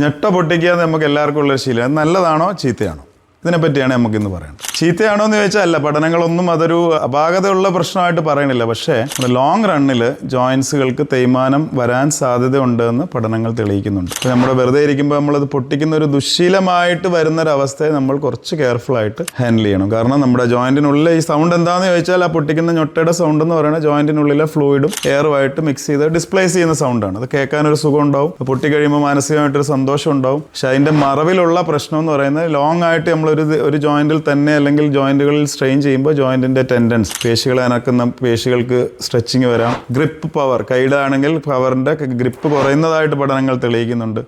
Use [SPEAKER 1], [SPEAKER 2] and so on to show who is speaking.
[SPEAKER 1] ഞെട്ട പൊട്ടിക്കാതെ നമുക്ക് എല്ലാവർക്കും ഉള്ളൊരു ശീലം. അത് നല്ലതാണോ ചീത്തയാണോ? ഇതിനെപ്പറ്റിയാണ് നമുക്കിന്ന് പറയേണ്ടത്. ചീത്തയാണോ എന്ന് ചോദിച്ചാൽ അല്ല, പഠനങ്ങളൊന്നും അതൊരു അപാകതയുള്ള പ്രശ്നമായിട്ട് പറയണില്ല. പക്ഷേ ലോങ് റണ്ണിൽ ജോയിൻസുകൾക്ക് തേയ്മാനം വരാൻ സാധ്യതയുണ്ടെന്ന് പഠനങ്ങൾ തെളിയിക്കുന്നുണ്ട്. ഇപ്പോൾ നമ്മുടെ വെറുതെ ഇരിക്കുമ്പോൾ നമ്മളത് പൊട്ടിക്കുന്ന ഒരു ദുശ്ശീലമായിട്ട് വരുന്നൊരവസ്ഥയെ നമ്മൾ കുറച്ച് കെയർഫുള്ളായിട്ട് ഹാൻഡിൽ ചെയ്യണം. കാരണം നമ്മുടെ ജോയിൻറ്റിനുള്ളിൽ ഈ സൗണ്ട് എന്താണെന്ന് ചോദിച്ചാൽ ആ പൊട്ടിക്കുന്ന ഞൊട്ടയുടെ സൗണ്ട് എന്ന് പറയുന്നത് ജോയിൻറ്റിനുള്ളിലെ ഫ്ലൂയിഡും എയറുമായിട്ട് മിക്സ് ചെയ്ത് ഡിസ്പ്ലേസ് ചെയ്യുന്ന സൗണ്ടാണ്. അത് കേൾക്കാനൊരു സുഖം ഉണ്ടാവും, പൊട്ടിക്കഴിയുമ്പോൾ മാനസികമായിട്ടൊരു സന്തോഷം ഉണ്ടാവും. പക്ഷെ അതിൻ്റെ മറവിലുള്ള പ്രശ്നം എന്ന് പറയുന്നത് ലോങ് ആയിട്ട് നമ്മൾ ഒരു ജോയിന്റിൽ തന്നെ അല്ലെങ്കിൽ ജോയിന്റുകളിൽ സ്ട്രെയിൻ ചെയ്യുമ്പോൾ ജോയിന്റിന്റെ ടെൻഡൻസ്, പേശികളെ അനക്കുന്ന പേശികൾക്ക് സ്ട്രെച്ചിങ് വരാം. ഗ്രിപ്പ് പവർ, കൈയുടെ ആണെങ്കിൽ പവറിന്റെ ഗ്രിപ്പ് കുറയുന്നതായിട്ട് പഠനങ്ങൾ തെളിയിക്കുന്നുണ്ട്.